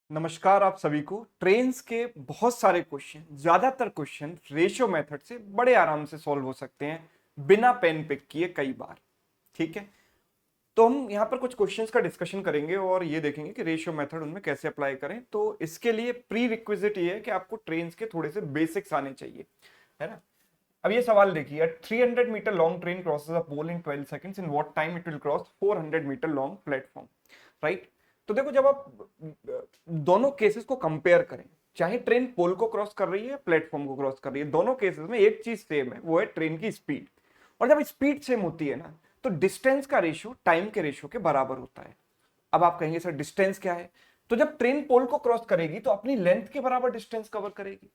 नमस्कार आप सभी को। ट्रेन्स के बहुत सारे क्वेश्चन, ज्यादातर क्वेश्चन रेशियो मेथड से बड़े आराम से सॉल्व हो सकते हैं बिना पेन पिक किए कई बार। ठीक है, तो हम यहाँ पर कुछ क्वेश्चंस का डिस्कशन करेंगे और ये देखेंगे कि रेशियो मेथड उनमें कैसे अप्लाई करें। तो इसके लिए प्री रिक्विजिट ये है कि आपको ट्रेन्स के थोड़े से बेसिक्स आने चाहिए, है ना। अब ये सवाल देखिए, 300 metre long train crosses a pole in 12 seconds, in what time it will cross 400 metre long platform, right. तो देखो, जब आप दोनों केसेस को कंपेयर करें, चाहे ट्रेन पोल को क्रॉस कर रही है प्लेटफॉर्म को क्रॉस कर रही है, दोनों केसेस में एक चीज सेम है, वो है ट्रेन की स्पीड। और जब स्पीड सेम होती है ना, तो डिस्टेंस का रेशियो टाइम के रेशियो के बराबर होता है। अब आप कहेंगे सर डिस्टेंस क्या है, तो जब ट्रेन पोल को क्रॉस करेगी तो अपनी लेंथ के बराबर डिस्टेंस कवर करेगी,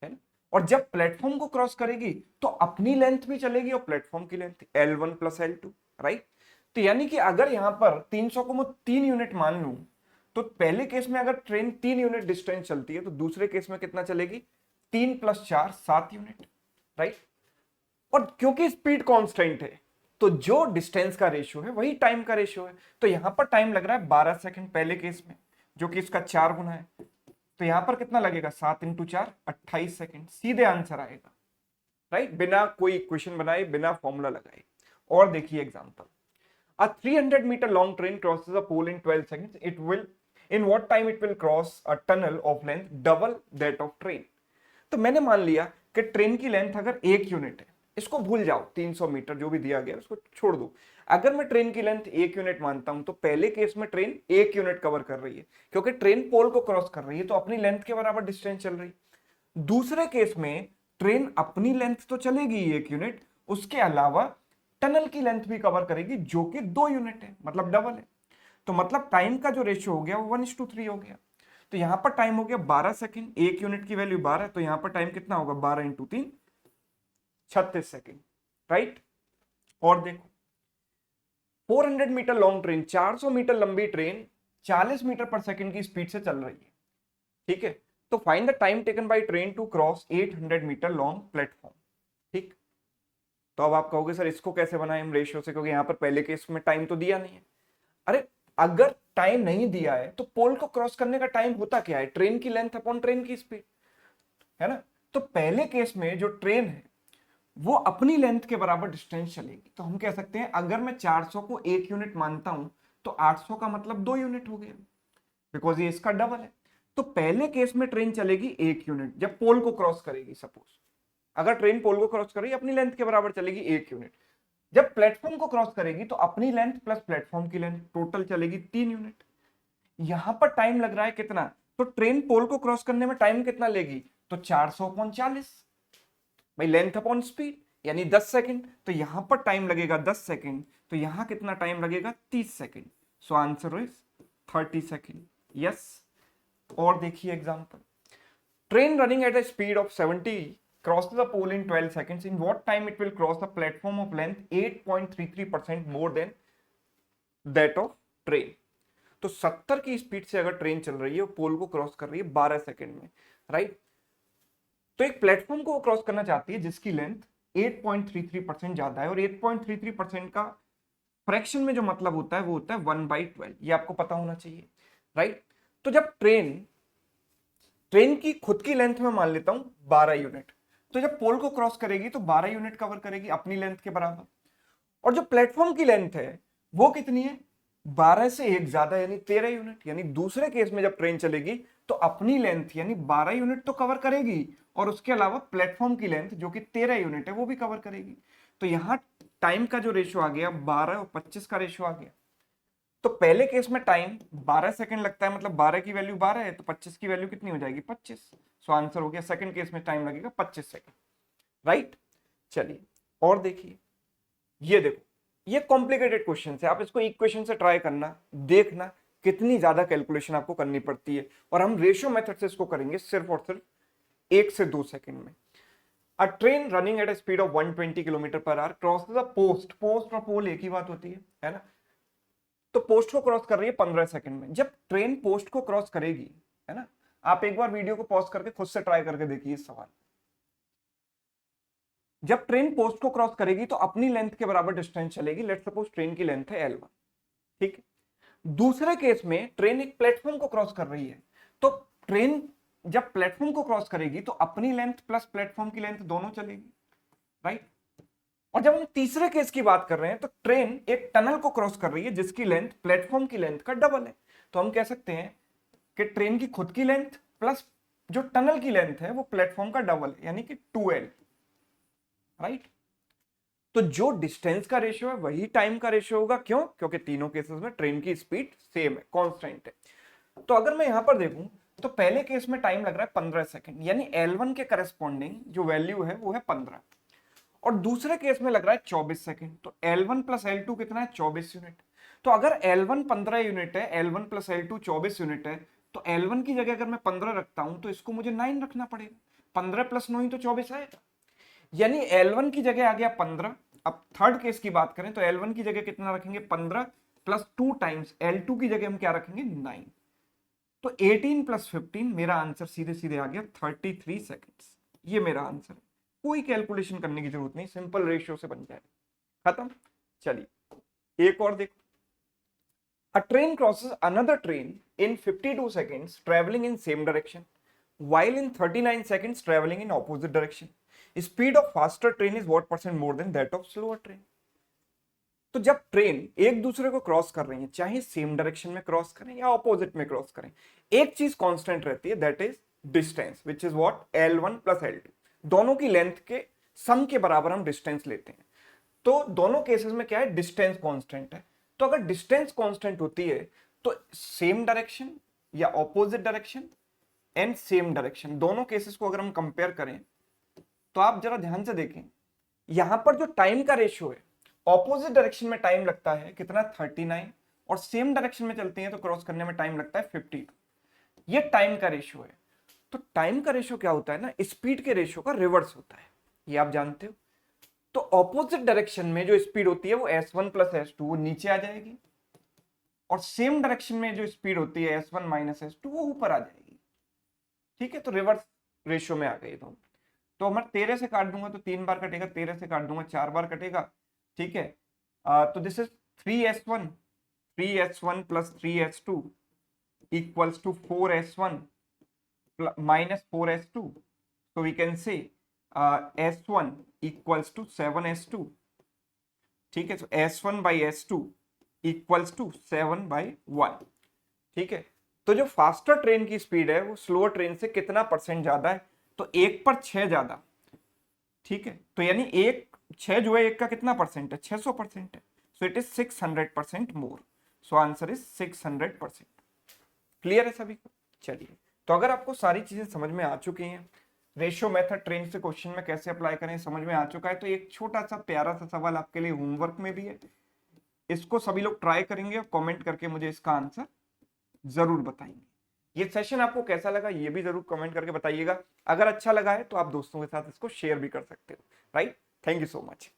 है ना। और जब प्लेटफॉर्म को क्रॉस करेगी तो अपनी लेंथ भी चलेगी और प्लेटफॉर्म की length L1 plus L2, right. तो यानी कि अगर यहां पर 300 को मैं 3 यूनिट मान लूं, तो पहले केस में अगर ट्रेन 3 यूनिट डिस्टेंस चलती है तो दूसरे केस में कितना चलेगी, 3 + 4 7 यूनिट, राइट। और क्योंकि स्पीड कांस्टेंट है, तो जो डिस्टेंस का रेशियो है वही टाइम का रेशियो है। तो यहां पर टाइम लग रहा है 12 सेकंड पहले केस में, जो कि इसका 4 गुना है। तो यहां पर कितना लगेगा, 7 × 4 28 सेकंड, सीधे आंसर आएगा, राइट, बिना कोई इक्वेशन बनाए, बिना फॉर्मूला लगाए। और देखिए example, a 300 meter long train crosses a pole in 12 seconds. It will, in what time it will cross a tunnel of length double that of train. तो मैंने मान लिया कि ट्रेन की लेंथ अगर 1 यूनिट है, इसको भूल जाओ, 300 मीटर जो भी दिया गया उसको छोड़ दो। अगर मैं ट्रेन की लेंथ 1 यूनिट मानता हूं, तो पहले केस में ट्रेन 1 यूनिट कवर कर रही है, क्योंकि ट्रेन पोल को क्रॉस कर रही है तो अपनी लेंथ के बराबर डिस्टेंस चल रही है। दूसरे केस में ट्रेन अपनी लेंथ तो चलेगी 1 यूनिट, उसके अलावा टनल की लेंथ भी कवर करेगी, जो कि 2 यूनिट है, मतलब डबल है। तो मतलब टाइम का जो रेशियो हो गया वो 1:3 हो गया। तो यहां पर टाइम हो गया 12 सेकंड, 1 यूनिट की वैल्यू 12, तो यहां पर टाइम कितना होगा, 12 × 3 36 सेकंड, राइट। और देखो, 400 मीटर लॉन्ग ट्रेन, 400 मीटर लंबी ट्रेन 40 मीटर पर सेकंड की स्पीड से चल रही है, ठीक है। तो find the time taken by train to cross 800 metre long platform, ठीक। तो अब आप कहोगे सर इसको कैसे बनाएं हम रेशियो से, क्योंकि यहां पर पहले केस में टाइम तो दिया नहीं है। अरे, अगर टाइम नहीं दिया है तो पोल को क्रॉस करने का टाइम होता क्या है, ट्रेन की लेंथ अपॉन ट्रेन की स्पीड, है ना। तो पहले केस में जो ट्रेन है वो अपनी लेंथ के बराबर डिस्टेंस चलेगी। तो हम कह सकते हैं अगर मैं 400 को 1 यूनिट मानता हूं, तो 800 का मतलब 2 यूनिट हो गया, बिकॉज ये इसका डबल है। तो पहले केस में ट्रेन चलेगी 1 यूनिट जब पोल को क्रॉस करेगी। सपोज अगर ट्रेन पोल को क्रॉस करेगी, अपनी लेंथ के बराबर चलेगी 1 यूनिट। जब प्लेटफॉर्म को क्रॉस करेगी तो अपनी लेंथ प्लस प्लेटफॉर्म की लेंथ टोटल चलेगी 3 यूनिट। यहां पर टाइम लग रहा है कितना, तो ट्रेन पोल को क्रॉस करने में टाइम कितना लेगी, तो 400/40, भाई लेंथ अपॉन स्पीड, यानी 10 सेकंड। तो यहां पर टाइम लगेगा 10 सेकंड, तो यहां कितना टाइम लगेगा, 30 second. So answer is 30 second, yes. और देखिए example, train running at a speed of 70 crosses a pole in 12 seconds. In what time it will cross a platform of length 8.33% more than that of train? तो 70 की speed से अगर train चल रही है, पोल को क्रॉस कर रही है 12 सेकंड में, राइट। तो एक प्लेटफॉर्म को क्रॉस करना चाहती है जिसकी लेंथ 8.33% ज्यादा है, और 8.33% का फ्रैक्शन में जो मतलब होता है वो होता है 1/12, ये आपको पता होना चाहिए, राइट। तो जब ट्रेन की खुद की लेंथ में मान लेता हूं 12 यूनिट, तो जब पोल को क्रॉस करेगी तो 12 यूनिट कवर करेगी अपनी लेंथ के बराबर। और जो प्लेटफॉर्म की लेंथ है वो कितनी है, 12 से एक ज्यादा, यानी 13 यूनिट। यानी दूसरे केस में जब ट्रेन चलेगी तो अपनी लेंथ यानी 12 यूनिट तो कवर करेगी, और उसके अलावा प्लेटफॉर्म की लेंथ जो कि 13 यूनिट है वो भी कवर करेगी। तो यहां टाइम का जो रेशियो आ गया 12 और 25 का रेशियो आ गया। तो पहले केस में टाइम 12 सेकंड लगता है, मतलब 12 की वैल्यू 12 है, तो 25 की वैल्यू कितनी हो जाएगी, 25। सो आंसर हो गया, सेकंड केस में टाइम लगेगा 25 सेकंड, राइट। चलिए और देखिए, ये देखो, ये कॉम्प्लिकेटेड क्वेश्चन है, आप इसको इक्वेशन से ट्राई करना, देखना कितनी ज्यादा कैलकुलेशन आपको करनी पड़ती है। और हम रेशियो मेथड से इसको करेंगे सिर्फ और सिर्फ 1 से 2 सेकंड में। अ train running at a speed of 120 kilometre per hour crosses a post, post और पोल एक ही बात होती है ना। तो पोस्ट को क्रॉस कर रही है 15 सेकंड में। जब ट्रेन पोस्ट को क्रॉस करेगी, है ना, आप एक बार वीडियो को पॉज करके खुद से ट्राई करके देखिए इस सवाल। जब ट्रेन पोस्ट को क्रॉस करेगी तो अपनी लेंथ के बराबर डिस्टेंस चलेगी, लेट्स सपोज ट्रेन की लेंथ है L1, ठीक है। दूसरे केस में ट्रेन एक प्लेटफॉर्म को क्रॉस कर रही है, तो ट्रेन जब प्लेटफॉर्म को क्रॉस करेगी तो अपनी लेंथ प्लस प्लेटफॉर्म की लेंथ दोनों चलेगी, राइट। और जब हम तीसरे केस की बात कर रहे हैं तो ट्रेन एक टनल को क्रॉस कर रही है जिसकी लेंथ प्लेटफॉर्म की लेंथ का डबल है, तो हम कह सकते हैं कि ट्रेन की खुद की लेंथ प्लस जो टनल की लेंथ है वो प्लेटफॉर्म का डबल है, यानी कि 2l, राइट। तो जो डिस्टेंस का रेशियो है वही टाइम का रेशियो होगा, क्यों? क्योंकि तीनों केसेस में ट्रेन की स्पीड सेम है, कांस्टेंट है। तो अगर मैं यहां पर देखूं तो पहले केस में टाइम लग रहा है 15 सेकंड, यानी L1 के करस्पॉन्डिंग जो वैल्यू है वो है 15, और दूसरे केस में लग रहा है 24 सेकंड, तो L1 प्लस L2 कितना है? 24 यूनिट। तो अगर L1 15 यूनिट है, L1 प्लस L2 24 यूनिट है, तो L1 की जगह अगर मैं 15 रखता हूं तो इसको मुझे 9 रखना पड़ेगा, 15 प्लस 9 तो 24 आएगा, यानी L1 की जगह आ गया 15। अब थर्ड केस की बात करें तो L1 की जगह कितना रखेंगे? 15 प्लस 2 टाइम्स L2 की जगह हम क्या रखेंगे? 9। तो 18 प्लस 15, मेरा आंसर सीधे सीधे आ गया 33 सेकेंड्स। ये मेरा आंसर है, कोई कैलकुलेशन करने की जरूरत नहीं, सिंपल रेशियो से बन जाए, खत्म। चलिए एक और देखो। A train crosses another train in 52 seconds traveling in same direction, while in 39 seconds traveling in opposite direction. Speed of faster train is what percent more than that of slower train? तो जब train एक दूसरे को cross कर रही है, चाहे same direction में क्रॉस करें या ऑपोजिट में क्रॉस करें, एक चीज कांस्टेंट रहती है, that is distance, which is what? L1 plus L2। दोनों की लेंथ के सम के बराबर हम डिस्टेंस लेते हैं, तो दोनों केसेस में क्या है? डिस्टेंस कांस्टेंट है। तो अगर डिस्टेंस कांस्टेंट होती है तो सेम डायरेक्शन या opposite direction and same direction, दोनों केसेस को अगर हम कंपेयर करें तो आप जरा ध्यान से देखें, यहां पर जो टाइम का रेशियो है, ऑपोजिट डायरेक्शन में टाइम लगता है कितना? 39, और सेम डायरेक्शन में चलती है तो क्रॉस करने में टाइम लगता है 52। ये टाइम का रेशियो है। तो टाइम का रेशियो क्या होता है ना, स्पीड के रेशियो का रिवर्स होता है, ये आप जानते हो। तो ऑपोजिट डायरेक्शन में जो स्पीड होती है वो S1 प्लस S2 वो नीचे आ जाएगी, और सेम डायरेक्शन में जो स्पीड होती है S1 माइनस S2 वो ऊपर आ जाएगी, ठीक है। तो रिवर्स रेशियो में आ गई दोनों। तो मैं 13 से काट दूंगा तो 3 बार कटेगा, 13 से काट दूंगा 4 बार कटेगा, ठीक है। तो this is 3S1 plus 3S2 equals to 4S1 minus 4S2, so we can say S1 equals to 7S2, ठीक है। तो S1 by S2 equals to 7/1, ठीक है। तो जो फास्टर ट्रेन की स्पीड है वो स्लोअर ट्रेन से कितना परसेंट ज्यादा है? तो 1/6 ज्यादा, ठीक है। तो यानी 6 जो है 1 का कितना परसेंट है? 600% है। So it is 600% more. So answer is 600%। Clear है सभी को? चलिए, तो अगर आपको सारी चीजें समझ में आ चुकी हैं, रेशियो मेथड ट्रेन से क्वेश्चन में कैसे अप्लाई करें समझ में आ चुका है, तो एक छोटा सा प्यारा सा सवाल आपके लिए होमवर्क में भी है, इसको सभी लोग ट्राई करेंगे और कमेंट करके मुझे इसका आंसर जरूर बताएंगे। ये सेशन आपको कैसा लगा ये भी जरूर कमेंट करके बताइएगा। अगर अच्छा लगा है तो आप दोस्तों के साथ इसको शेयर भी कर सकते हो, right. Thank you so much.